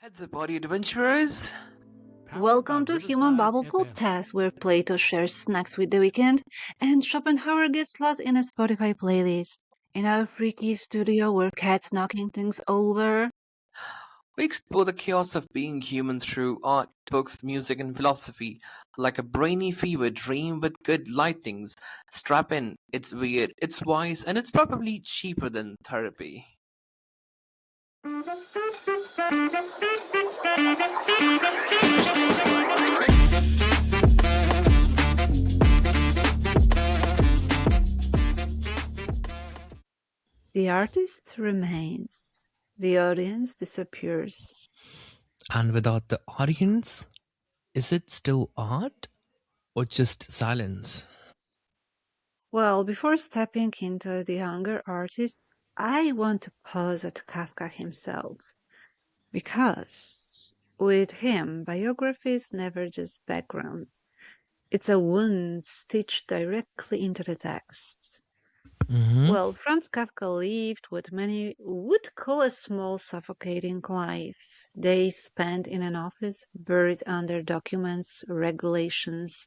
Heads up, body adventurers! Welcome to Human Bubble Podcast, where Plato shares snacks with the weekend and Schopenhauer gets lost in a Spotify playlist. In our freaky studio where cats knocking things over. We explore the chaos of being human through art, books, music, and philosophy, like a brainy fever dream with good lightnings. Strap in, it's weird, it's wise, and it's probably cheaper than therapy. The artist remains. The audience disappears. And without the audience, is it still art or just silence? Well, before stepping into the younger artist, I want to pause at Kafka himself. Because with him, biography is never just background. It's a wound stitched directly into the text. Hmm. Well, Franz Kafka lived what many would call a small, suffocating life. They spent in an office, buried under documents, regulations,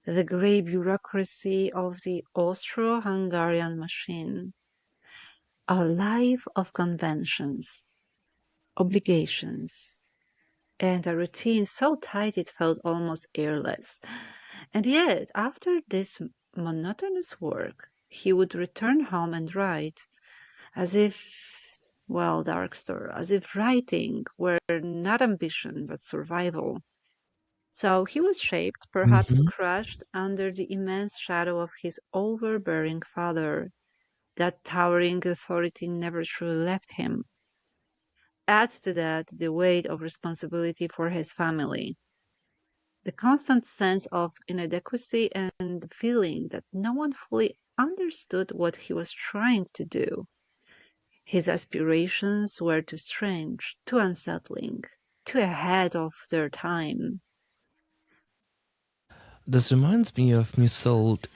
the grey bureaucracy of the Austro-Hungarian machine. A life of conventions, obligations, and a routine so tight it felt almost airless. And yet, after this monotonous work, he would return home and write, as if, well, dark story, as if writing were not ambition but survival. So he was shaped, perhaps Hmm. crushed under the immense shadow of his overbearing father. That towering authority never truly left him. Add to that the weight of responsibility for his family, the constant sense of inadequacy and the feeling that no one fully understood what he was trying to do. His aspirations were too strange, too unsettling, too ahead of their time. This reminds me of Musold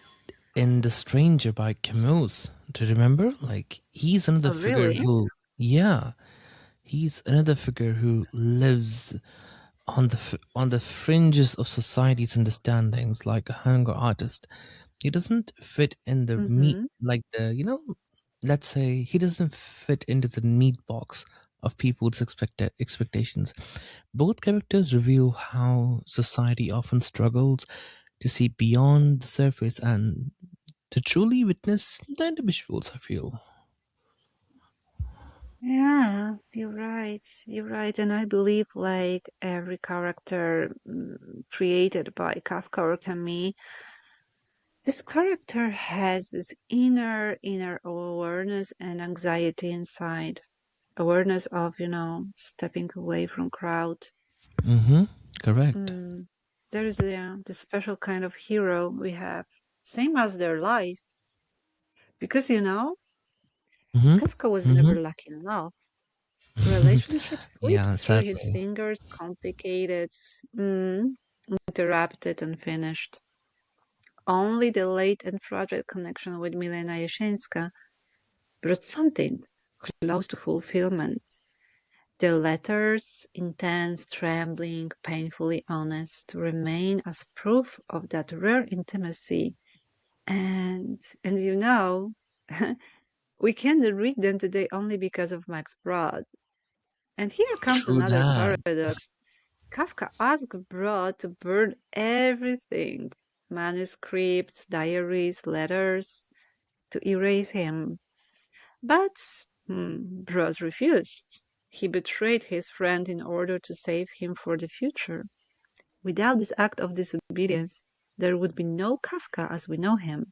in The Stranger by Camus. Do you remember? Like, he's another Oh, figure really? who, yeah, he's another figure who lives on on the fringes of society's understandings, like a hunger artist. He doesn't fit in the meat, Mm-hmm. like let's say he doesn't fit into the meat box of people's expectations. Both characters reveal how society often struggles to see beyond the surface and to truly witness the individuals, I feel. Yeah, you're right. You're right. And I believe like every character created by Kafka or Camus, this character has this inner awareness and anxiety inside. Awareness of, stepping away from crowd. Mm-hmm. Correct. Mm, there is the special kind of hero we have, same as their life. Because, Mm-hmm. Kafka was Mm-hmm. never lucky in love. Relationships Yeah, slipped through his sadly. fingers, complicated, mm, interrupted, and finished. Only the late and fragile connection with Milena Jeszenska brought something close to fulfillment. The letters, intense, trembling, painfully honest, remain as proof of that rare intimacy. And we can read them today only because of Max Brod. And here comes True another that. paradox. Kafka asked Brod to burn everything, manuscripts, diaries, letters, to erase him. But Brod refused. He betrayed his friend in order to save him for the future. Without this act of disobedience, there would be no Kafka as we know him.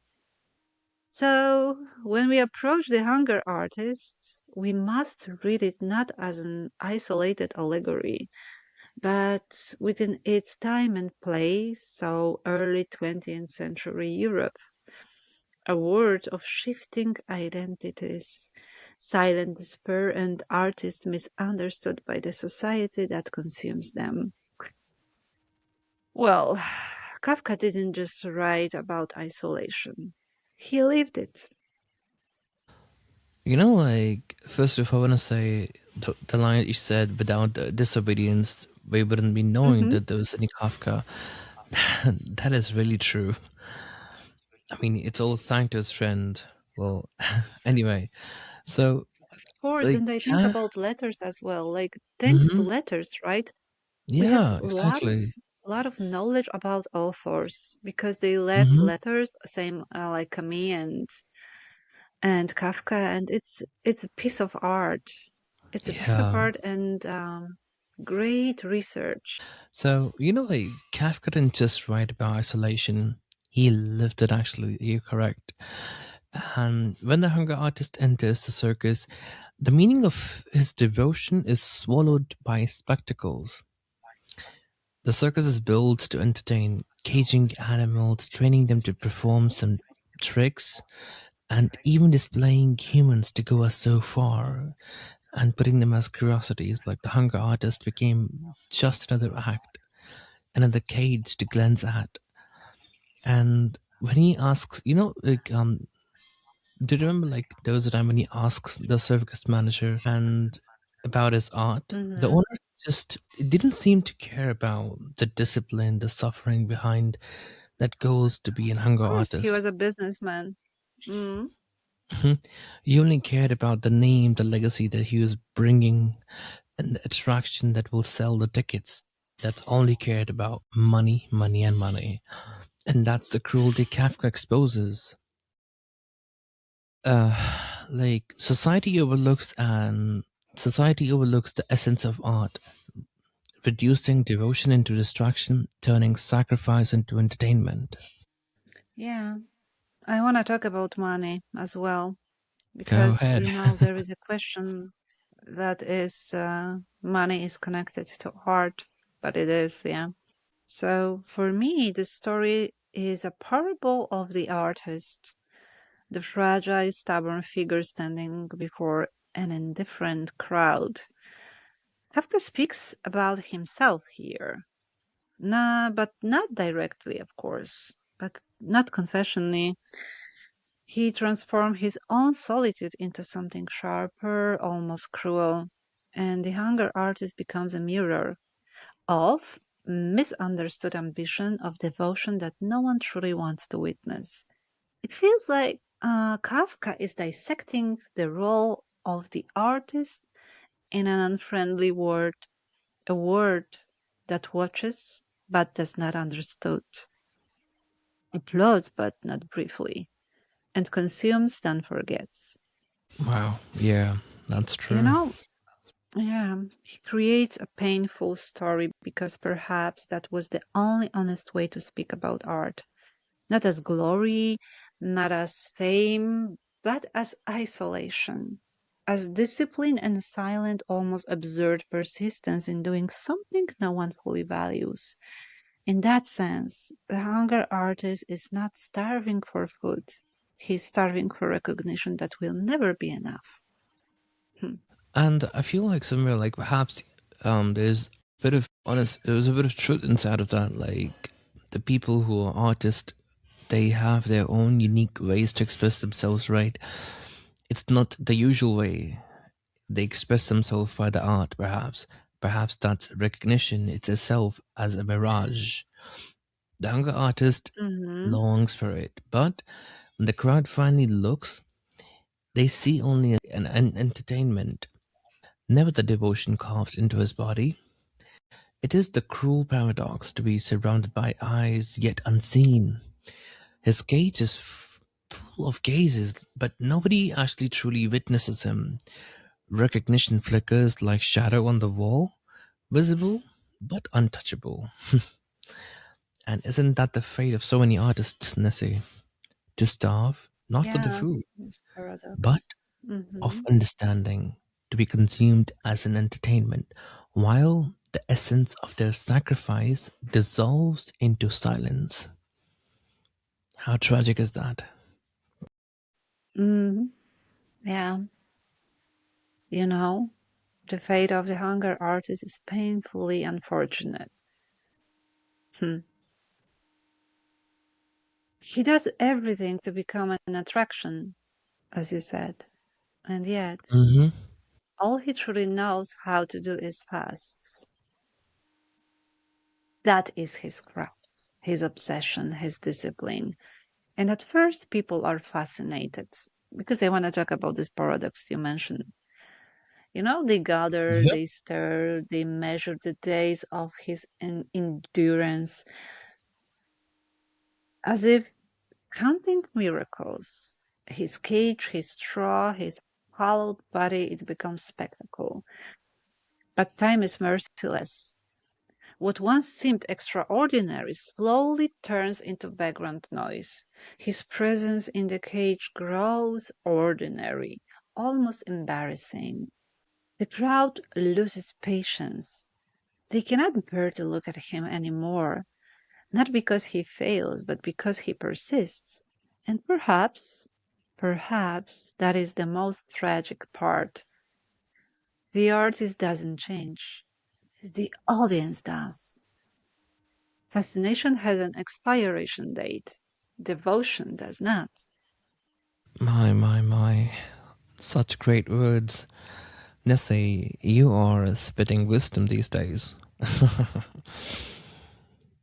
So, when we approach the hunger artists, we must read it not as an isolated allegory, but within its time and place, so early 20th century Europe, a world of shifting identities, silent despair, and artists misunderstood by the society that consumes them. Well, Kafka didn't just write about isolation, he lived it. Like, first, if I want to say, The line you said, without disobedience, we wouldn't be knowing Hmm. that there was any Kafka. That is really true. I mean, it's all thanks to his friend. Well, anyway, so Of course, like, and I think about letters as well. Like thanks to hmm, letters, right? We have yeah, exactly. a lot of knowledge about authors because they left Hmm, letters, same like Camus and Kafka, and it's a piece of art. It's a piece of yeah. art and great research. So, like, Kafka didn't just write about isolation, he lived it actually. You're correct. And when the hunger artist enters the circus, the meaning of his devotion is swallowed by spectacles. The circus is built to entertain, caging animals, training them to perform some tricks, and even displaying humans to go so far and putting them as curiosities. Like the hunger artist became just another act, another cage to glance at. And when he asks, like, do you remember, like, there was a time when he asks the circus manager and about his art? The Hmm. owner just didn't seem to care about the discipline, the suffering behind that goes to be an Of hunger course, he artist. was a businessman. Mm. Mhm. He only cared about the name, the legacy that he was bringing, and the attraction that will sell the tickets. That's all he cared about: money, money, and money. And that's the cruelty Kafka exposes. Like, society overlooks the essence of art, reducing devotion into distraction, turning sacrifice into entertainment. Yeah, I want to talk about money as well Go because ahead. there is a question that is money is connected to art, but it is, yeah. So for me, the story is a parable of the artist, the fragile, stubborn figure standing before an indifferent crowd. Kafka speaks about himself here. Nah, but not directly, of course, but not confessionally. He transformed his own solitude into something sharper, almost cruel, and the hunger artist becomes a mirror of misunderstood ambition, of devotion that no one truly wants to witness. It feels like Kafka is dissecting the role of the artist in an unfriendly world, a world that watches but does not understood, applauds but not briefly, and consumes then forgets. Wow. Yeah, that's You true. know, yeah, he creates a painful story because perhaps that was the only honest way to speak about art. Not as glory, not as fame, but as isolation, as discipline and silent, almost absurd persistence in doing something no one fully values. In that sense, the hunger artist is not starving for food. He's starving for recognition that will never be enough. Hmm. And I feel like somewhere, like, perhaps there's a bit of truth inside of that. Like, the people who are artists, they have their own unique ways to express themselves, right? It's not the usual way. They express themselves by the art, perhaps. Perhaps that recognition itself as a mirage. The hunger artist Hmm. longs for it, but when the crowd finally looks, they see only an entertainment, never the devotion carved into his body. It is the cruel paradox to be surrounded by eyes yet unseen. His cage is full of gazes, but nobody actually truly witnesses him. Recognition flickers like shadow on the wall, visible but untouchable. And isn't that the fate of so many artists, Nessie? To starve, not for the Yeah, food, this but paradox. of Hmm. understanding, to be consumed as an entertainment, while the essence of their sacrifice dissolves into silence. How tragic is that? Hmm. Yeah, you know, the fate of the hunger artist is painfully unfortunate. Hmm. He does everything to become an attraction, as you said, and yet Hmm. All he truly knows how to do is fast. That is his craft, his obsession, his discipline. And at first, people are fascinated because they want to talk about this paradox you mentioned. They gather, Yep. they stare, they measure the days of his endurance as if counting miracles. His cage, his straw, his hollowed body, it becomes spectacle. But time is merciless. What once seemed extraordinary slowly turns into background noise. His presence in the cage grows ordinary, almost embarrassing. The crowd loses patience. They cannot bear to look at him anymore, not because he fails, but because he persists. And perhaps that is the most tragic part. The artist doesn't change, the audience does. Fascination has an expiration date, devotion does not. My. Such great words. Nessie, you are spitting wisdom these days.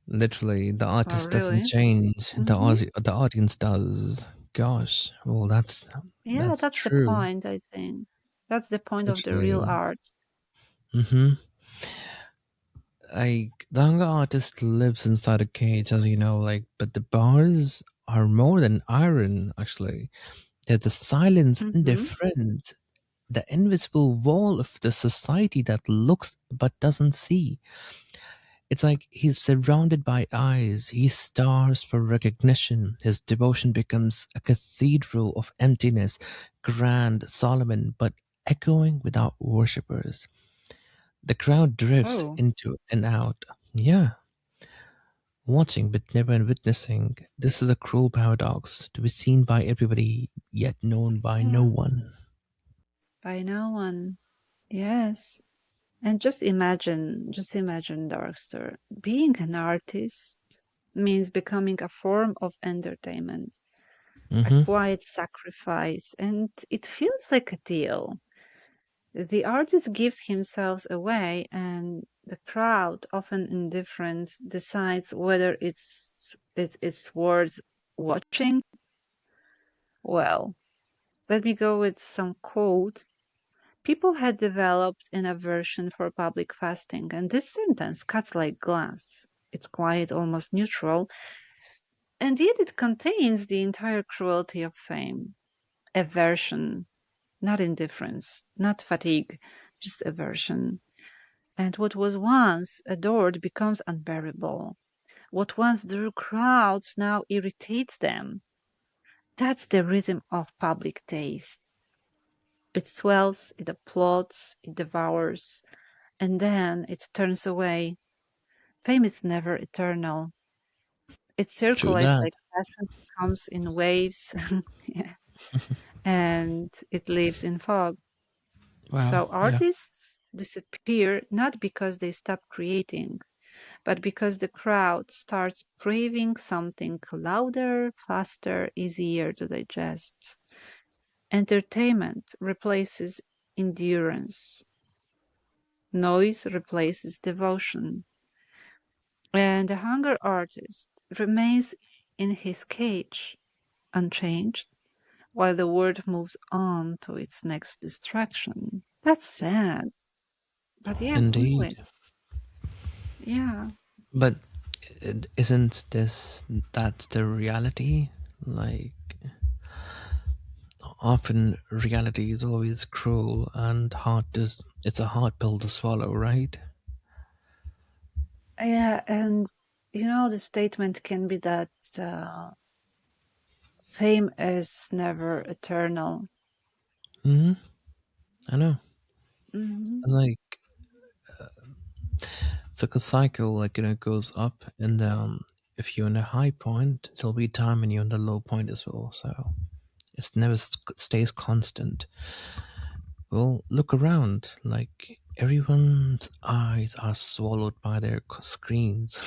Literally, the Oh, artist doesn't really? change, Hmm. the audience does. Gosh, well, Yeah, that's that's the true. point, I think. That's the point of the real Literally. art. Mm-hmm. Like the hunger artist lives inside a cage, as you know, but the bars are more than iron, actually. They're the silence and Hmm. difference, the invisible wall of the society that looks but doesn't see. It's like he's surrounded by eyes, he stars for recognition. His devotion becomes a cathedral of emptiness, grand, solemn, but echoing without worshippers. The crowd drifts Oh, into and out. Yeah, watching but never witnessing. This is a cruel paradox to be seen by everybody, yet known by no yeah, one. by no one. Yes. And just imagine, Darkster. Being an artist means becoming a form of entertainment, a Hmm. quiet sacrifice, and it feels like a deal. The artist gives himself away, and the crowd, often indifferent, decides whether it's worth watching. Well, let me go with some quote. People had developed an aversion for public fasting, and this sentence cuts like glass. It's quiet, almost neutral, and yet it contains the entire cruelty of fame. Aversion, not indifference, not fatigue, just aversion. And what was once adored becomes unbearable. What once drew crowds now irritates them. That's the rhythm of public taste. It swells, it applauds, it devours, and then it turns away. Fame is never eternal. It True circulates that. like passion, comes in waves, yeah, and it lives in fog. Well, So yeah. artists disappear not because they stop creating, but because the crowd starts craving something louder, faster, easier to digest. Entertainment replaces endurance, noise replaces devotion, and the hunger artist remains in his cage, unchanged, while the world moves on to its next distraction. That's sad, but yeah, Indeed. poet. Yeah. But isn't this that the reality? Like, often reality is always cruel and it's a hard pill to swallow, right? Yeah, and the statement can be that fame is never eternal. Hmm. I know. Hmm. It's like it's like a cycle, goes up and down. If you're in a high point, there'll be a time when you're in the low point as well. So it never stays constant. Well, look around. Like everyone's eyes are swallowed by their screens.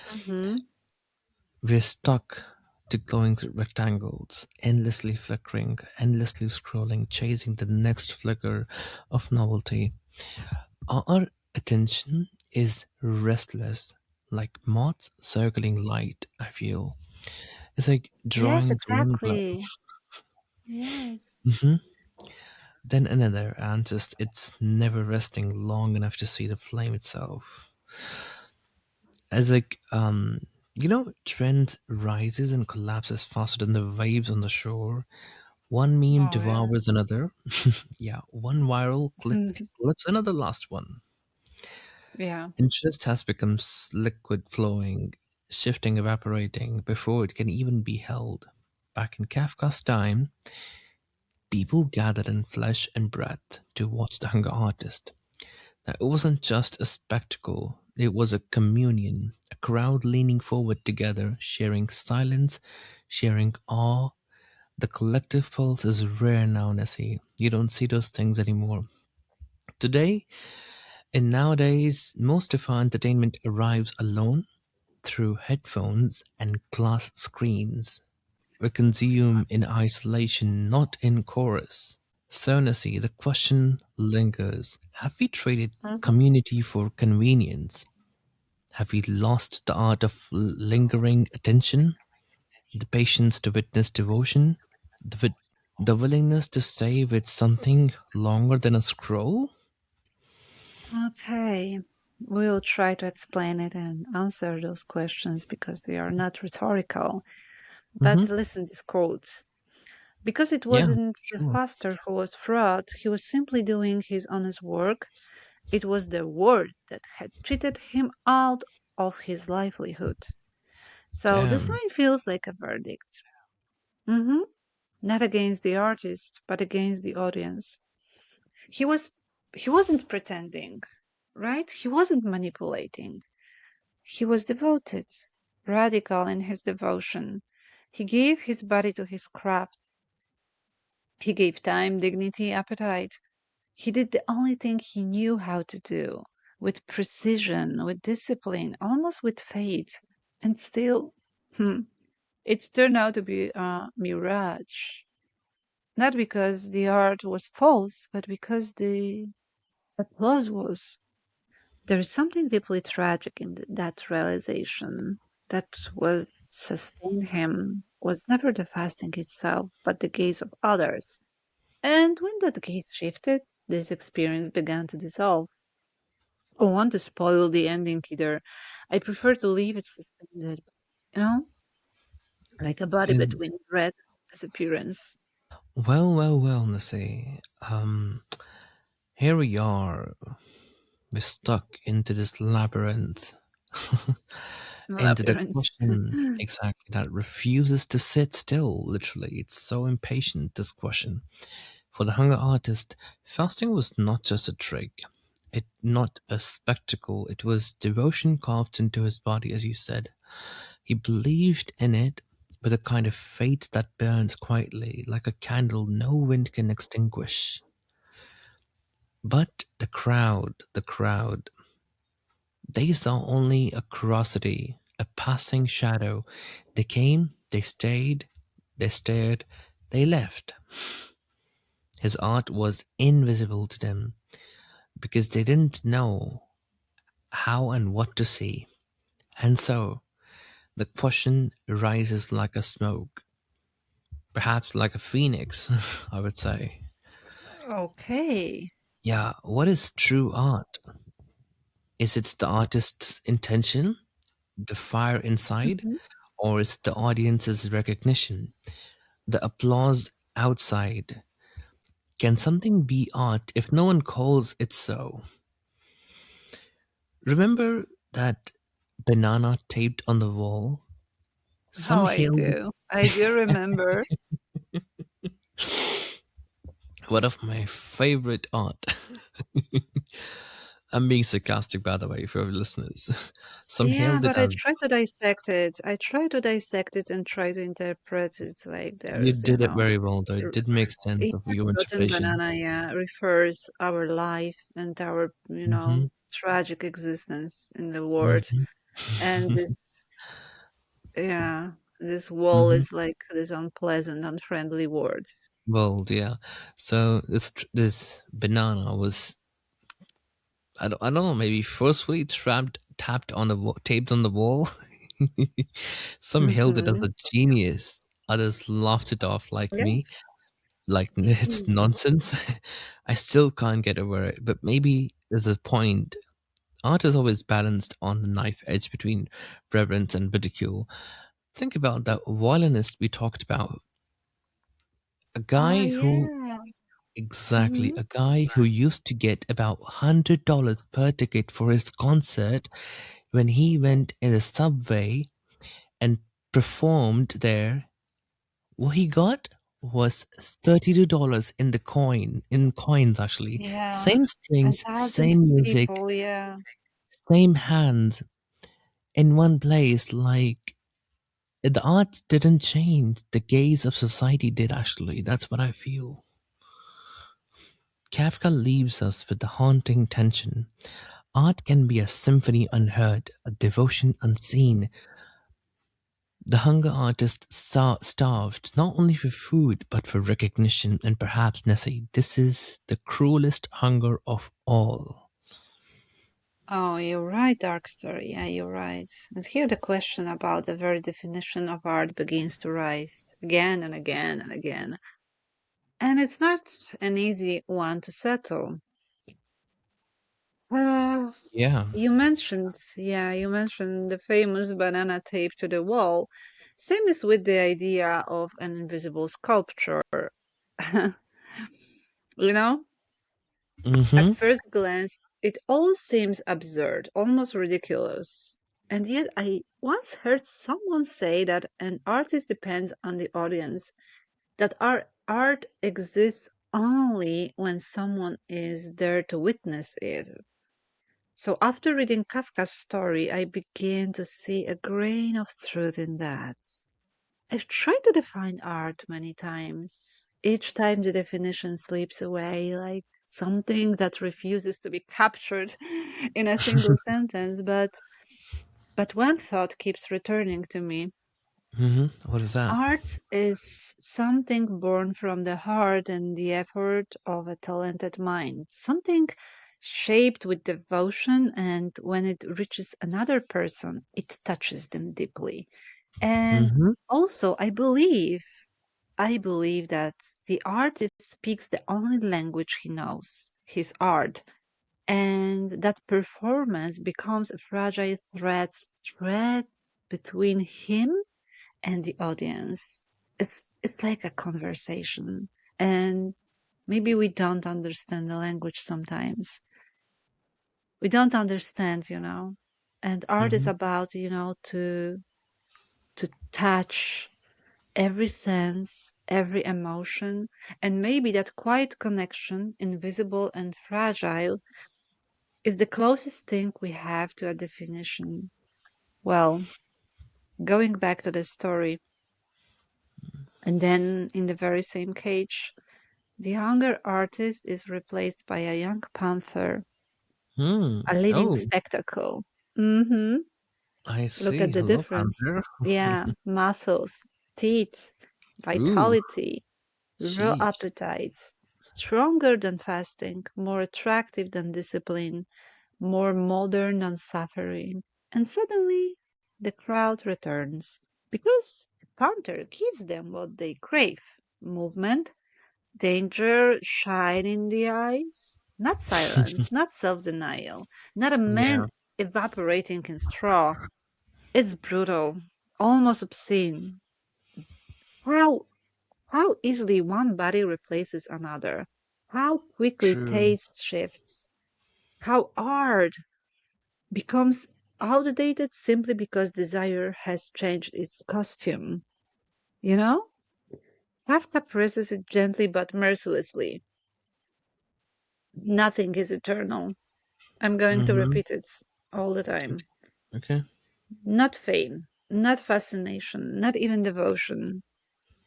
Hmm. We're stuck to glowing rectangles, endlessly flickering, endlessly scrolling, chasing the next flicker of novelty. Our attention is restless, like moths circling light, I feel. It's like Yes, drawing to one glow, exactly. Yes. hmm then another, and just it's never resting long enough to see the flame itself. As like trend rises and collapses faster than the waves on the shore. One meme Oh, yeah. devours another. Yeah, one viral clip clips another last one. Yeah. Interest has become liquid flowing, shifting, evaporating before it can even be held. Back in Kafka's time, people gathered in flesh and breath to watch the hunger artist. Now, it wasn't just a spectacle, it was a communion, a crowd leaning forward together, sharing silence, sharing awe. The collective pulse is rare now, Nessie. You don't see those things anymore. Today, and nowadays, most of our entertainment arrives alone through headphones and glass screens. We consume in isolation, not in chorus. So, Nessie, the question lingers. Have we traded Mhm. community for convenience? Have we lost the art of lingering attention, the patience to witness devotion, the willingness to stay with something longer than a scroll? Okay. We'll try to explain it and answer those questions because they are not rhetorical. Hmm. But listen this quote. Because it Yeah, wasn't the sure. faster who was fraud, he was simply doing his honest work. It was the word that had cheated him out of his livelihood. So this Damn. line feels like a verdict. hmm Not against the artist, but against the audience. He was he wasn't pretending, right? He wasn't manipulating. He was devoted, radical in his devotion. He gave his body to his craft. He gave time, dignity, appetite. He did the only thing he knew how to do, with precision, with discipline, almost with faith. And still, it turned out to be a mirage. Not because the art was false, but because the applause was. There is something deeply tragic in that realization that what sustained him was never the fasting itself, but the gaze of others. And when that gaze shifted, this experience began to dissolve. I don't want to spoil the ending either. I prefer to leave it suspended, you know, like a body Is between dread and disappearance. well, Nasi. Here we are. We're stuck into this labyrinth. Into the Labyrinth. question exactly that refuses to sit still, literally. It's so impatient, this question. For the hunger artist, fasting was not just a trick, it not a spectacle, it was devotion carved into his body, as you said. He believed in it with a kind of faith that burns quietly, like a candle no wind can extinguish. But the crowd, they saw only a curiosity, a passing shadow. They came, they stayed, they stared, they left. His art was invisible to them because they didn't know how and what to see. And so the question rises like a smoke, perhaps like a phoenix, I would say. Okay. Yeah, what is true art? Is it the artist's intention, the fire inside, Mhm. or is it the audience's recognition, the applause outside? Can something be art if no one calls it so? Remember that banana taped on the wall? Some Oh, I hailed it do. I do remember. one of my favorite art. I'm being sarcastic, by the way, for our listeners. Some Yeah, hailed it but I as try to dissect it. I try to dissect it and try to interpret it like you there's, did it very well, though. It r- did make sense yeah, of your rotten interpretation. banana, yeah, refers our life and our, Hmm. tragic existence in the world. Hmm. And this, yeah. this wall Hmm. is like this unpleasant, unfriendly word. Well, yeah. So this banana was, I don't know, maybe forcefully tapped on the taped on the wall. Some hailed it as Mm-hmm. a genius. Others laughed it off like Yeah. me, like it's nonsense. I still can't get over it. But maybe there's a point. Art is always balanced on the knife edge between reverence and ridicule. Think about that violinist we talked about. A Oh guy who yeah. Exactly. Mm-hmm. A guy who used to get about $100 per ticket for his concert when he went in the subway and performed there. What he got was $32 in coins actually. Yeah. Same And strings, thousands same of music, people, yeah. same hands in one place. Like the art didn't change. The gaze of society did actually. That's what I feel. Kafka leaves us with the haunting tension. Art can be a symphony unheard, a devotion unseen. The hunger artist starved not only for food but for recognition, and perhaps, Nessie, this is the cruelest hunger of all. Oh, you're right, Darkster. Yeah, you're right. And here the question about the very definition of art begins to rise again and again and again. And it's not an easy one to settle. Uh, Yeah. you mentioned the famous banana tape to the wall. Same as with the idea of an invisible sculpture. You know, at Mm-hmm. first glance, it all seems absurd, almost ridiculous. And yet, I once heard someone say that an artist depends on the audience, that our art exists only when someone is there to witness it. So after reading Kafka's story, I began to see a grain of truth in that. I've tried to define art many times. Each time the definition slips away, like something that refuses to be captured in a single sentence, but one thought keeps returning to me. Mm-hmm. What is that? Art is something born from the heart and the effort of a talented mind, something shaped with devotion, and when it reaches another person, it touches them deeply. And Mm-hmm. also, I believe that the artist speaks the only language he knows, his art, and that performance becomes a fragile thread between him and the audience. It's like a conversation, and maybe we don't understand the language sometimes. We don't understand, and art is Mm-hmm. about, to touch every sense, every emotion, and maybe that quiet connection, invisible and fragile, is the closest thing we have to a definition. Well, going back to the story, and then in the very same cage, the hunger artist is replaced by a young panther, Hmm. a living Oh, spectacle. Mm-hmm. I Look at see. the Hello, difference. Panther. Yeah, muscles, teeth, Ooh, vitality, raw sheesh. appetites, stronger than fasting, more attractive than discipline, more modern than suffering. And suddenly the crowd returns because the counter gives them what they crave: movement, danger, shine in the eyes, not silence, not self denial, not a man Yeah, evaporating in straw. It's brutal, almost obscene. How How easily one body replaces another. How quickly true. taste shifts. How art becomes outdated simply because desire has changed its costume. You know? Kafka presses it gently but mercilessly. Nothing is eternal. I'm going to Mm-hmm. repeat it all the time. Okay. Not fame, not fascination, not even devotion.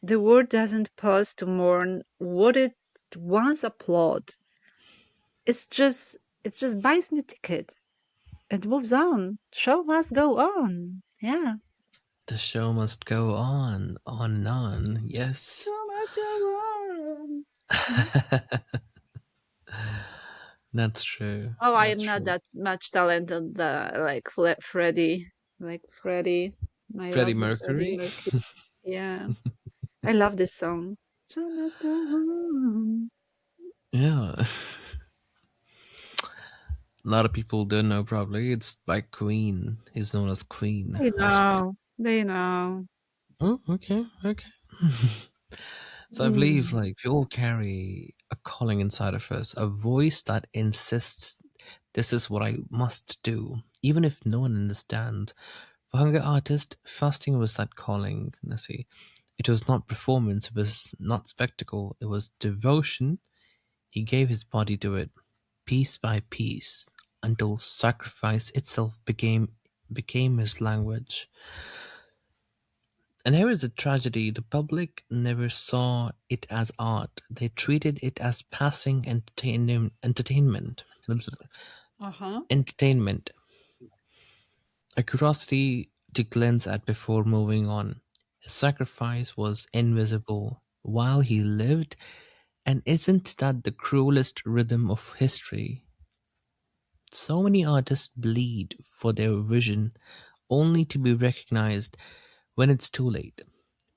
The world doesn't pause to mourn what it once applauded. It's just buys new ticket and moves on. Show must go on. Yeah. The show must go on and on. Yes. Show must go on. Mhm. That's true. Oh, I That's am not true. that much talented, like Freddie. Like Freddie. I Freddie love the Freddie Mercury. Mercury. Yeah. I love this song. Show must go on. Yeah. A lot of people don't know probably. It's by Queen. He's known as Queen, They actually. know. They know. Oh, okay, okay. So I believe Mm. like we all carry a calling inside of us, a voice that insists this is what I must do, even if no one understands. For hunger artist, fasting was that calling. Let's see. It was not performance, it was not spectacle, it was devotion. He gave his body to it, piece by piece, until sacrifice itself became his language. And here is the tragedy: the public never saw it as art. They treated it as passing Uh-huh. entertainment, a curiosity to glance at before moving on. His sacrifice was invisible while he lived, and isn't that the cruelest rhythm of history? So many artists bleed for their vision only to be recognized when it's too late.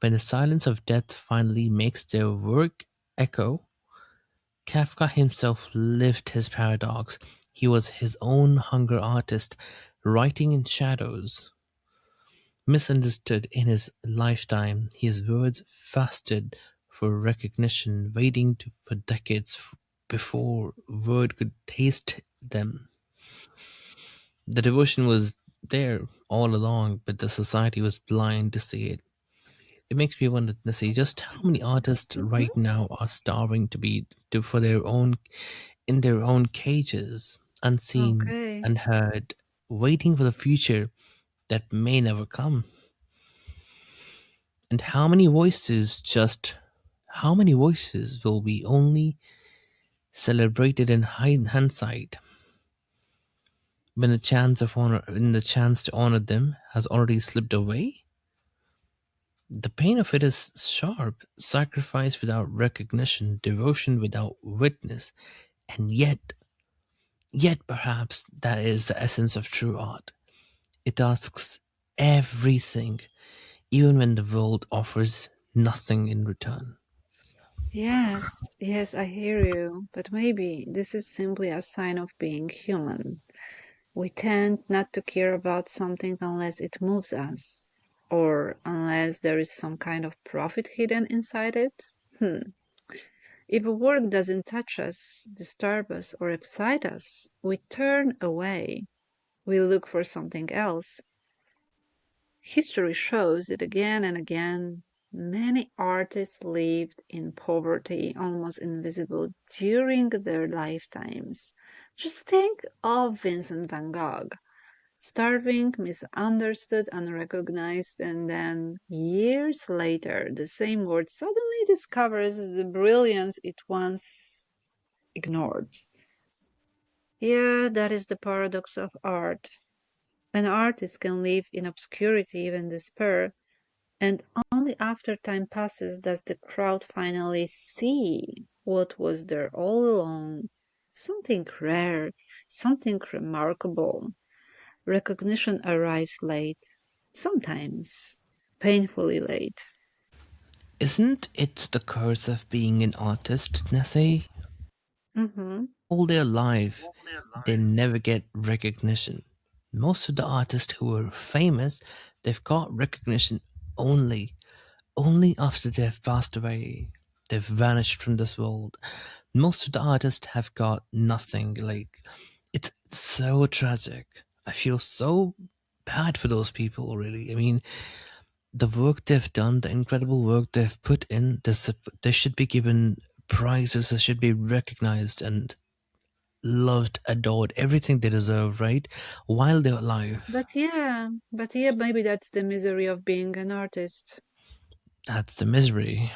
When the silence of death finally makes their work echo, Kafka himself lived his paradox. He was his own hunger artist, writing in shadows. Misunderstood in his lifetime, his words fasted for recognition, waiting for decades before word could taste them. The devotion was there all along, but the society was blind to see it. It makes me wonder to see just how many artists Mhm. right now are starving to be to for their own in their own cages, unseen, Okay. unheard, waiting for the future that may never come. And how many voices will be only celebrated in hindsight when the chance to honor them has already slipped away? The pain of it is sharp: sacrifice without recognition, devotion without witness, and yet perhaps that is the essence of true art. It asks everything, even when the world offers nothing in return. Yes, yes, I hear you. But maybe this is simply a sign of being human. We tend not to care about something unless it moves us, or unless there is some kind of profit hidden inside it. Hmm. If a work doesn't touch us, disturb us, or excite us, we turn away. We look for something else. History shows it again and again. Many artists lived in poverty, almost invisible, during their lifetimes. Just think of Vincent van Gogh. Starving, misunderstood, unrecognized, and then years later, the same world suddenly discovers the brilliance it once ignored. Yeah, that is the paradox of art. An artist can live in obscurity, even despair, and only after time passes does the crowd finally see what was there all along. Something rare, something remarkable. Recognition arrives late, sometimes painfully late. Isn't it the curse of being an artist, Nessie? Mm-hmm. All their life, they never get recognition. Most of the artists who are famous, they've got recognition only only after they've passed away. They've vanished from this world. Most of the artists have got nothing. Like, it's so tragic. I feel so bad for those people, really. I mean, the work they've done, the incredible work they've put in, they should be given prizes, they should be recognized and loved, adored, everything they deserve, right? While they're alive. But yeah, maybe that's the misery of being an artist. That's the misery.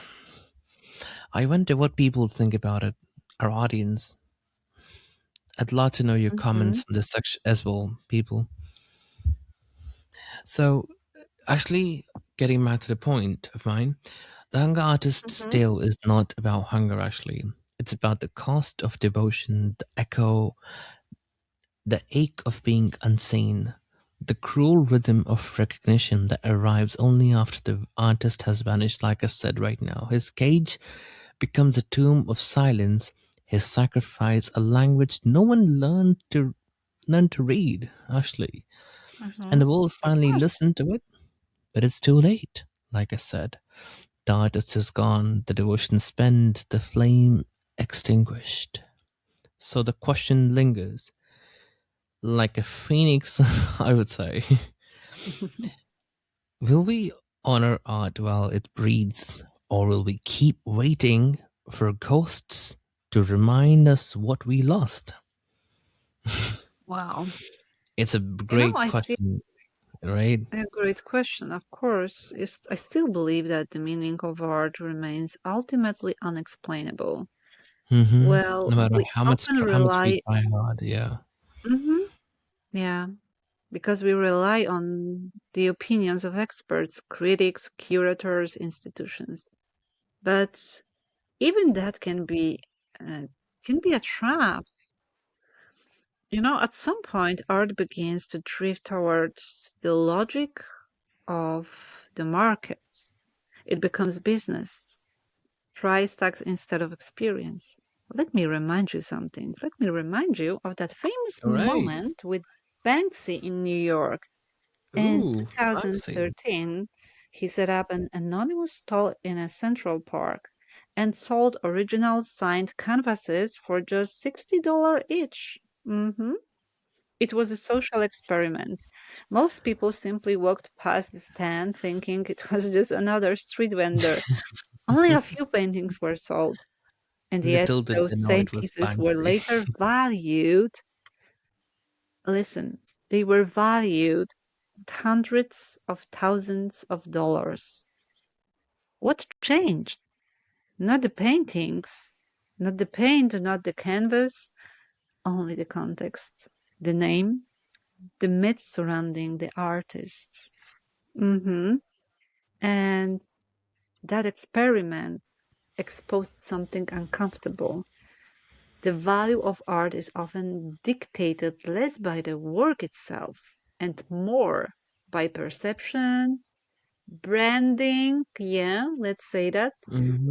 I wonder what people think about it, our audience. I'd love to know your Mm-hmm. comments on this section as well, people. So, Actually, getting back to the point of mine, the hunger artist's Hmm. tale is not about hunger, actually. It's about the cost of devotion, the echo, the ache of being unseen, the cruel rhythm of recognition that arrives only after the artist has vanished, like I said right now. His cage becomes a tomb of silence, his sacrifice a language no one learned to read, actually. And Hmm. the world Of finally course. listened to it, but it's too late, like I said. The artist is gone, the devotion spent, the flame extinguished. So the question lingers, like a phoenix, I would say. Will we honor art while it breathes, or will we keep waiting for ghosts to remind us what we lost? Wow. It's a great I see question, right? a great question. Of course, I still believe that the meaning of art remains ultimately unexplainable. Well, No matter we often how much we rely, try hard, yeah. hmm yeah, because we rely on the opinions of experts, critics, curators, institutions. But even that uh, can be a trap. At some point, art begins to drift towards the logic of the market. It becomes business, price tags instead of experience. Let me remind you something. Let me remind you of that famous All right. moment with Banksy in New York. In Ooh, fancy. 2013, he set up an anonymous stall in a Central Park and sold original signed canvases for just $60 each. It was a social experiment. Most people simply walked past the stand thinking it was just another street vendor. Only a few paintings were sold, and yet Little did they those know same it was pieces were fancy. later valued. Listen, they were valued at hundreds of thousands of dollars. What changed? Not the paintings, not the paint, not the canvas, only the context, the name, the myth surrounding the artists. hmm And that experiment exposed something uncomfortable. The value of art is often dictated less by the work itself and more by perception, branding, yeah, let's say that,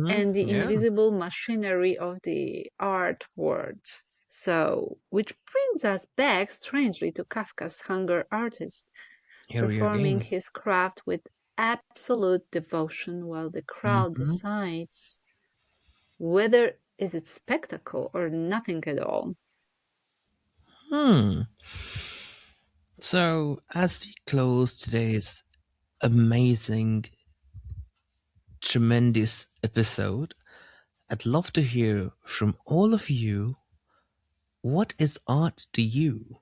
and the Yeah, invisible machinery of the art world. So, which brings us back strangely to Kafka's hunger artist, here we are performing again. his craft with absolute devotion while the crowd hmm decides whether is it spectacle or nothing at all. Hmm. So, as we close today's amazing, tremendous episode, I'd love to hear from all of you, what is art to you,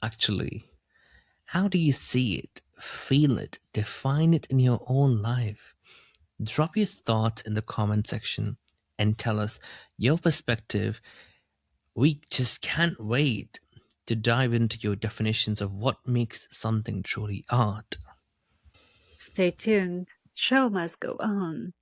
actually? How do you see it, feel it, define it in your own life? Drop your thoughts in the comment section and tell us your perspective. We just can't wait to dive into your definitions of what makes something truly art. Stay tuned. Show must go on.